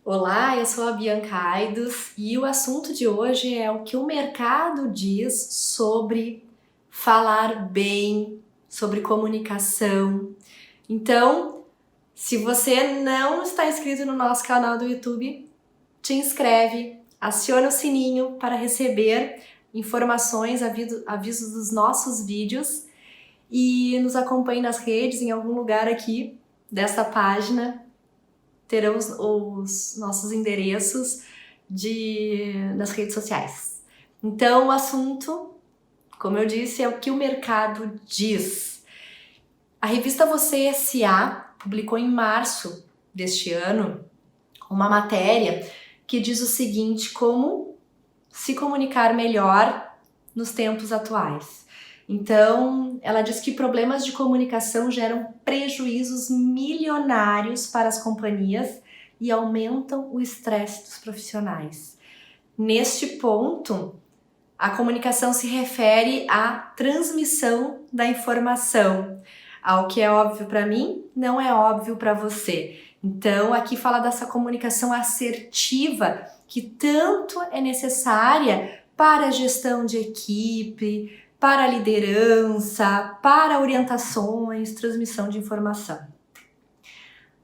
Olá, eu sou a Bianca Aidos e o assunto de hoje é o que o mercado diz sobre falar bem, sobre comunicação. Então, se você não está inscrito no nosso canal do YouTube, te inscreve, aciona o sininho para receber informações, avisos dos nossos vídeos e nos acompanhe nas redes, em algum lugar aqui dessa página terão os nossos endereços nas redes sociais. Então, o assunto, como eu disse, é o que o mercado diz. A revista Você S.A. publicou em março deste ano uma matéria que diz o seguinte: como se comunicar melhor nos tempos atuais. Então, ela diz que problemas de comunicação geram prejuízos milionários para as companhias e aumentam o estresse dos profissionais. Neste ponto, a comunicação se refere à transmissão da informação. Ao que é óbvio para mim, não é óbvio para você. Então, aqui fala dessa comunicação assertiva que tanto é necessária para a gestão de equipe, para a liderança, para orientações, transmissão de informação.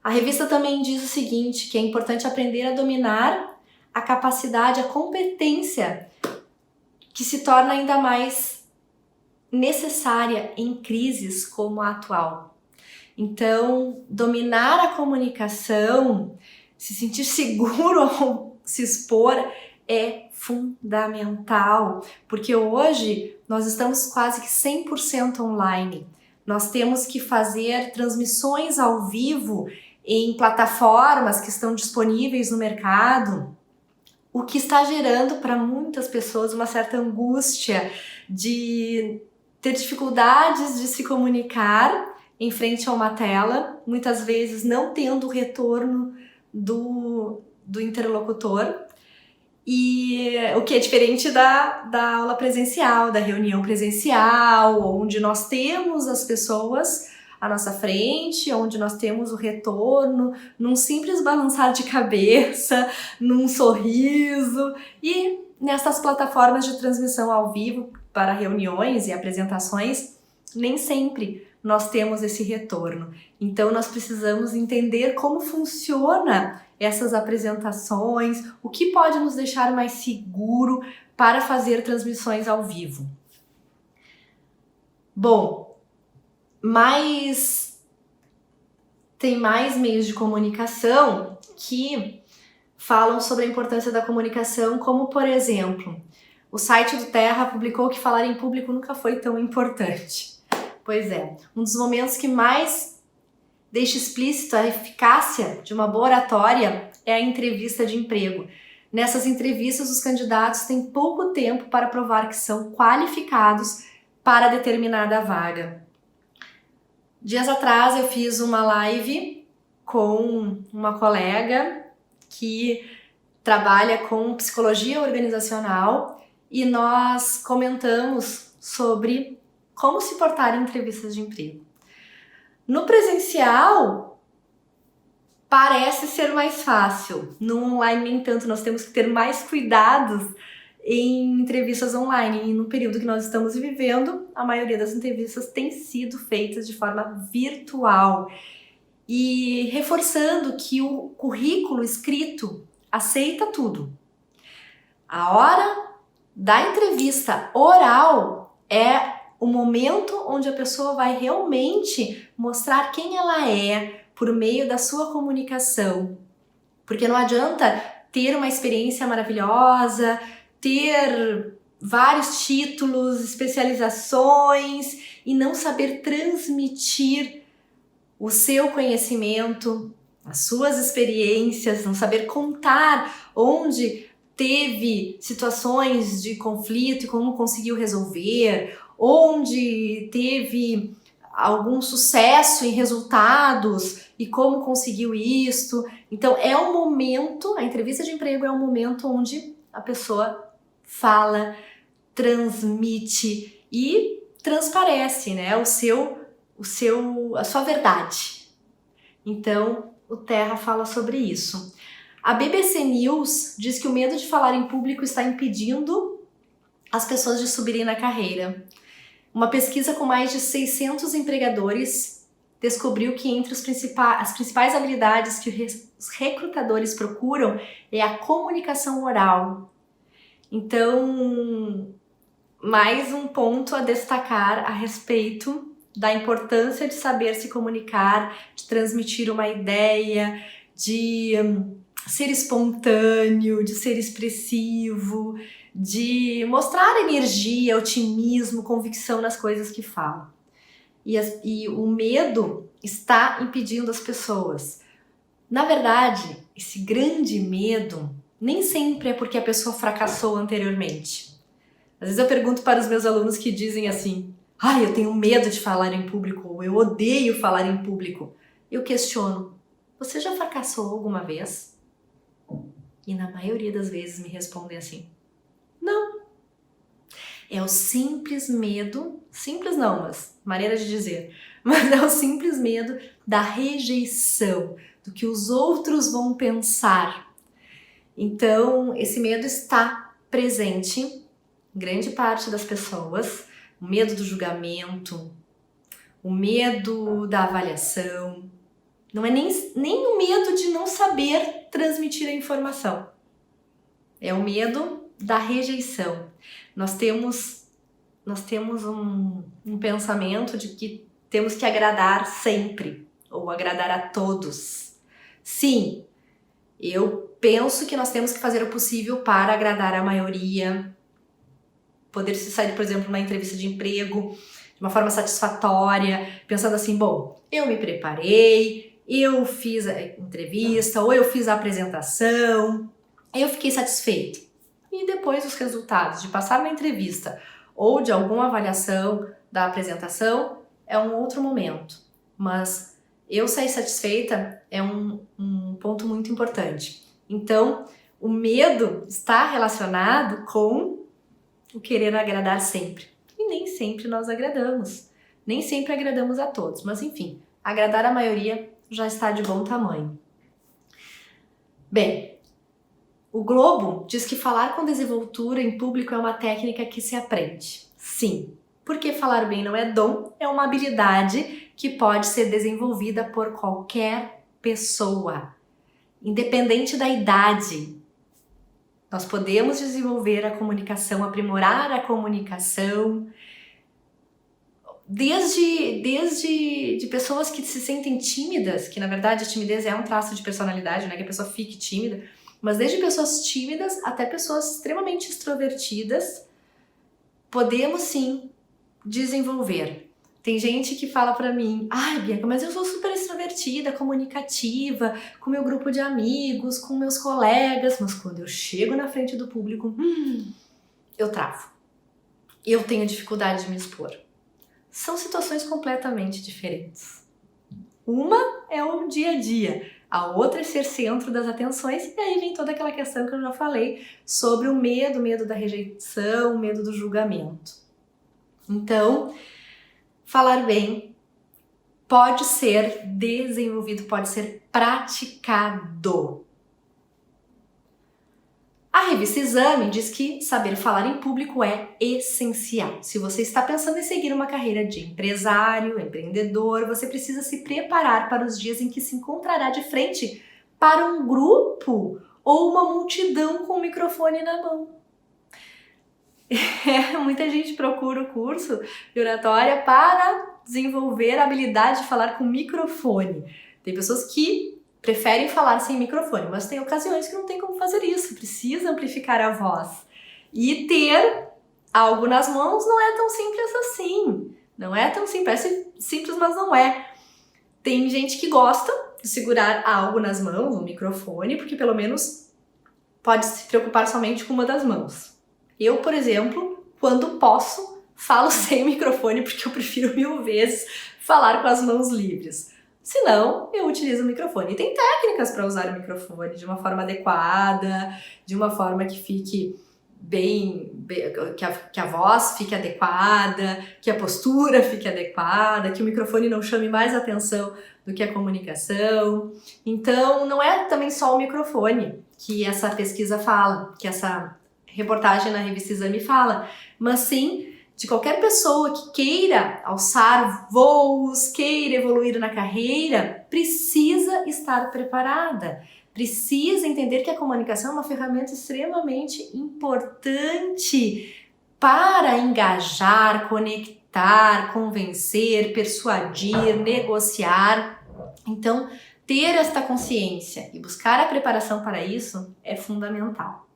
A revista também diz o seguinte, que é importante aprender a dominar a capacidade, a competência que se torna ainda mais necessária em crises como a atual. Então, dominar a comunicação, se sentir seguro ao se expor é fundamental, porque hoje nós estamos quase que 100% online. Nós temos que fazer transmissões ao vivo em plataformas que estão disponíveis no mercado, o que está gerando para muitas pessoas uma certa angústia de ter dificuldades de se comunicar em frente a uma tela, muitas vezes não tendo o retorno do interlocutor, e o que é diferente da aula presencial, da reunião presencial, onde nós temos as pessoas à nossa frente, onde nós temos o retorno, num simples balançar de cabeça, num sorriso, e nessas plataformas de transmissão ao vivo para reuniões e apresentações, nem sempre nós temos esse retorno. Então nós precisamos entender como funciona essas apresentações, o que pode nos deixar mais seguro para fazer transmissões ao vivo. Bom, mas tem mais meios de comunicação que falam sobre a importância da comunicação, como por exemplo, o site do Terra publicou que falar em público nunca foi tão importante. Pois é, um dos momentos que mais deixa explícito a eficácia de uma boa oratória é a entrevista de emprego. Nessas entrevistas, os candidatos têm pouco tempo para provar que são qualificados para determinada vaga. Dias atrás eu fiz uma live com uma colega que trabalha com psicologia organizacional e nós comentamos sobre como se portar em entrevistas de emprego. No presencial, parece ser mais fácil. No online, nem tanto, nós temos que ter mais cuidados em entrevistas online. E no período que nós estamos vivendo, a maioria das entrevistas tem sido feitas de forma virtual. E reforçando que o currículo escrito aceita tudo. A hora da entrevista oral é o momento onde a pessoa vai realmente mostrar quem ela é por meio da sua comunicação. Porque não adianta ter uma experiência maravilhosa, ter vários títulos, especializações e não saber transmitir o seu conhecimento, as suas experiências, não saber contar onde teve situações de conflito e como conseguiu resolver, onde teve algum sucesso em resultados e como conseguiu isto. Então é um momento, a entrevista de emprego é um momento onde a pessoa fala, transmite e transparece, né, a sua verdade. Então o Terra fala sobre isso. A BBC News diz que o medo de falar em público está impedindo as pessoas de subirem na carreira. Uma pesquisa com mais de 600 empregadores descobriu que entre as principais habilidades que os recrutadores procuram é a comunicação oral. Então, mais um ponto a destacar a respeito da importância de saber se comunicar, de transmitir uma ideia, de ser espontâneo, de ser expressivo, de mostrar energia, otimismo, convicção nas coisas que fala. E o medo está impedindo as pessoas. Na verdade, esse grande medo nem sempre é porque a pessoa fracassou anteriormente. Às vezes eu pergunto para os meus alunos que dizem assim: eu tenho medo de falar em público, ou eu odeio falar em público. Eu questiono: você já fracassou alguma vez? E na maioria das vezes me respondem assim: não. É o simples medo, simples não, mas maneira de dizer, mas é o simples medo da rejeição, do que os outros vão pensar. Então, esse medo está presente em grande parte das pessoas, o medo do julgamento, o medo da avaliação, não é nem o medo de não saber transmitir a informação, é o medo da rejeição. Nós temos um pensamento de que temos que agradar sempre, ou agradar a todos. Sim, eu penso que nós temos que fazer o possível para agradar a maioria, poder se sair, por exemplo, numa entrevista de emprego de uma forma satisfatória, pensando assim: bom, eu me preparei, eu fiz a entrevista, ou eu fiz a apresentação, eu fiquei satisfeito. E depois os resultados de passar na entrevista ou de alguma avaliação da apresentação é um outro momento. Mas eu sair satisfeita é um ponto muito importante. Então, o medo está relacionado com o querer agradar sempre. E nem sempre nós agradamos. Nem sempre agradamos a todos. Mas enfim, agradar a maioria já está de bom tamanho. Bem, o Globo diz que falar com desenvoltura em público é uma técnica que se aprende. Sim, porque falar bem não é dom, é uma habilidade que pode ser desenvolvida por qualquer pessoa, independente da idade. Nós podemos desenvolver a comunicação, aprimorar a comunicação, desde de pessoas que se sentem tímidas, que na verdade a timidez é um traço de personalidade, né, que a pessoa fique tímida, mas desde pessoas tímidas até pessoas extremamente extrovertidas, podemos sim desenvolver. Tem gente que fala pra mim: Bianca, mas eu sou super extrovertida, comunicativa, com meu grupo de amigos, com meus colegas, mas quando eu chego na frente do público, eu travo. Eu tenho dificuldade de me expor. São situações completamente diferentes. Uma é o dia a dia, a outra é ser centro das atenções, e aí vem toda aquela questão que eu já falei sobre o medo da rejeição, o medo do julgamento. Então, falar bem pode ser desenvolvido, pode ser praticado. A revista Exame diz que saber falar em público é essencial. Se você está pensando em seguir uma carreira de empresário, empreendedor, você precisa se preparar para os dias em que se encontrará de frente para um grupo ou uma multidão com o microfone na mão. Muita gente procura o curso de oratória para desenvolver a habilidade de falar com microfone. Tem pessoas que preferem falar sem microfone, mas tem ocasiões que não tem como fazer isso, precisa amplificar a voz. E ter algo nas mãos não é tão simples assim. Não é tão simples, é simples, mas não é. Tem gente que gosta de segurar algo nas mãos, um microfone, porque pelo menos pode se preocupar somente com uma das mãos. Eu, por exemplo, quando posso, falo sem microfone, porque eu prefiro 1000 vezes falar com as mãos livres. Se não, eu utilizo o microfone. E tem técnicas para usar o microfone de uma forma adequada, de uma forma que fique que a voz fique adequada, que a postura fique adequada, que o microfone não chame mais atenção do que a comunicação. Então, não é também só o microfone que essa pesquisa fala, que essa reportagem na revista Exame fala, mas sim de qualquer pessoa que queira alçar voos, queira evoluir na carreira, precisa estar preparada. Precisa entender que a comunicação é uma ferramenta extremamente importante para engajar, conectar, convencer, persuadir, negociar. Então, ter esta consciência e buscar a preparação para isso é fundamental.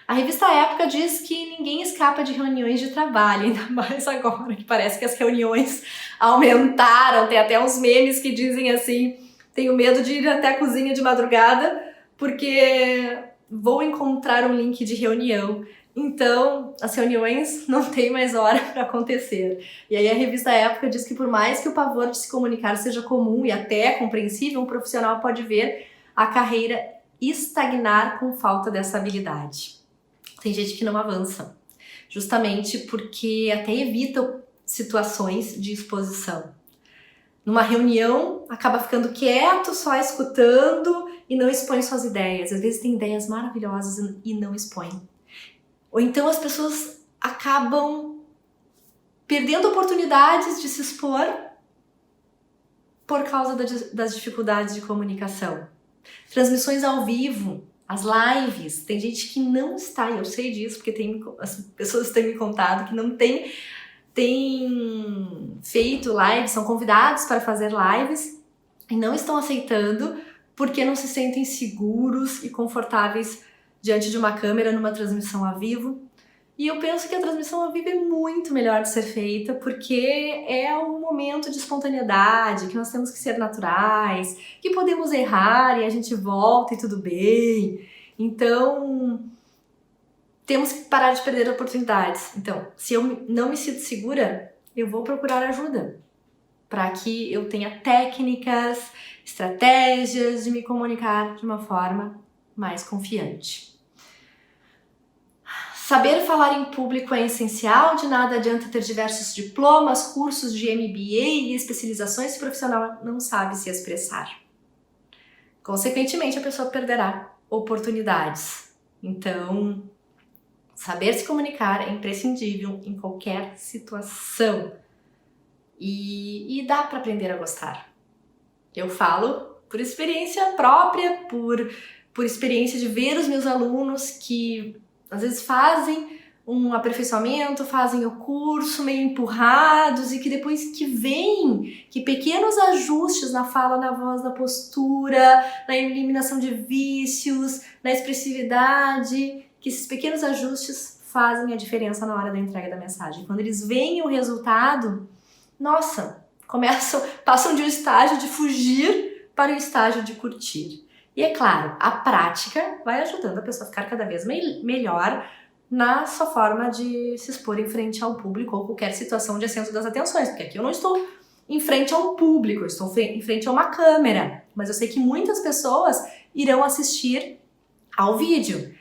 A revista Época diz que ninguém escapa de reuniões de trabalho, ainda mais agora, que parece que as reuniões aumentaram. Tem até uns memes que dizem assim: tenho medo de ir até a cozinha de madrugada porque vou encontrar um link de reunião. Então, as reuniões não tem mais hora para acontecer. E aí a revista Época diz que por mais que o pavor de se comunicar seja comum e até compreensível, um profissional pode ver a carreira estagnar com falta dessa habilidade. Tem gente que não avança, justamente porque até evita situações de exposição. Numa reunião, acaba ficando quieto, só escutando e não expõe suas ideias. Às vezes tem ideias maravilhosas e não expõe. Ou então as pessoas acabam perdendo oportunidades de se expor por causa das dificuldades de comunicação. Transmissões ao vivo, as lives, tem gente que não está, e eu sei disso porque as pessoas têm me contado que não tem feito lives, são convidados para fazer lives e não estão aceitando porque não se sentem seguros e confortáveis diante de uma câmera numa transmissão ao vivo. E eu penso que a transmissão ao vivo é muito melhor de ser feita porque é um momento de espontaneidade, que nós temos que ser naturais, que podemos errar e a gente volta e tudo bem. Então, temos que parar de perder oportunidades. Então, se eu não me sinto segura, eu vou procurar ajuda para que eu tenha técnicas, estratégias de me comunicar de uma forma mais confiante. Saber falar em público é essencial, de nada adianta ter diversos diplomas, cursos de MBA e especializações se o profissional não sabe se expressar. Consequentemente, a pessoa perderá oportunidades. Então, saber se comunicar é imprescindível em qualquer situação. E dá para aprender a gostar. Eu falo por experiência própria, por experiência de ver os meus alunos que às vezes fazem um aperfeiçoamento, fazem o curso meio empurrados e que depois que vem que pequenos ajustes na fala, na voz, na postura, na eliminação de vícios, na expressividade, que esses pequenos ajustes fazem a diferença na hora da entrega da mensagem. Quando eles veem o resultado, nossa, passam de um estágio de fugir para o estágio de curtir. E é claro, a prática vai ajudando a pessoa a ficar cada vez melhor na sua forma de se expor em frente ao público ou qualquer situação de centro das atenções, porque aqui eu não estou em frente a um público, eu estou em frente a uma câmera, mas eu sei que muitas pessoas irão assistir ao vídeo.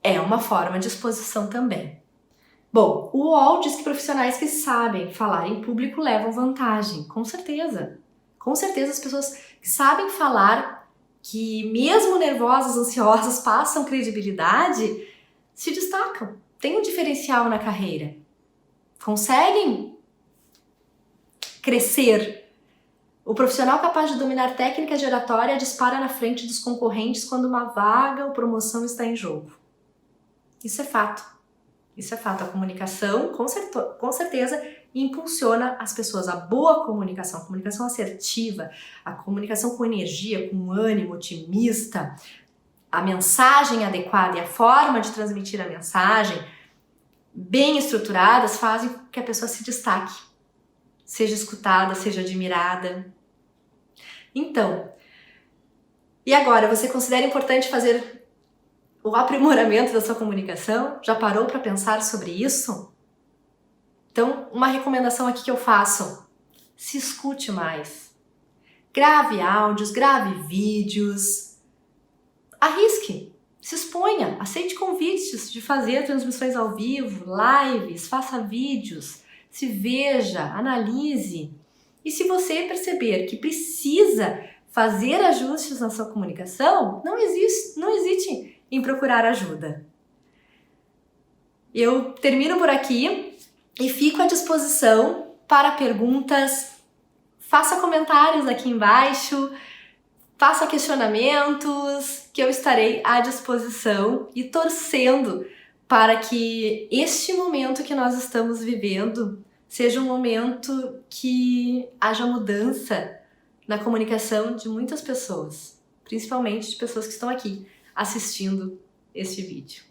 É uma forma de exposição também. Bom, o UOL diz que profissionais que sabem falar em público levam vantagem, com certeza. Com certeza as pessoas que sabem falar, que mesmo nervosas, ansiosas, passam credibilidade, se destacam, têm um diferencial na carreira, conseguem crescer. O profissional capaz de dominar técnicas de oratória dispara na frente dos concorrentes quando uma vaga ou promoção está em jogo. Isso é fato. Isso é fato. A comunicação, com certeza, impulsiona as pessoas. A boa comunicação, a comunicação assertiva, a comunicação com energia, com ânimo, otimista, a mensagem adequada e a forma de transmitir a mensagem bem estruturadas fazem com que a pessoa se destaque, seja escutada, seja admirada. Então, e agora, você considera importante fazer o aprimoramento da sua comunicação? Já parou para pensar sobre isso? Então, uma recomendação aqui que eu faço: se escute mais. Grave áudios, grave vídeos, arrisque, se exponha, aceite convites de fazer transmissões ao vivo, lives, faça vídeos, se veja, analise E se você perceber que precisa fazer ajustes na sua comunicação, não hesite em procurar ajuda. Eu termino por aqui e fico à disposição para perguntas. Faça comentários aqui embaixo, faça questionamentos, que eu estarei à disposição e torcendo para que este momento que nós estamos vivendo seja um momento que haja mudança na comunicação de muitas pessoas, principalmente de pessoas que estão aqui assistindo este vídeo.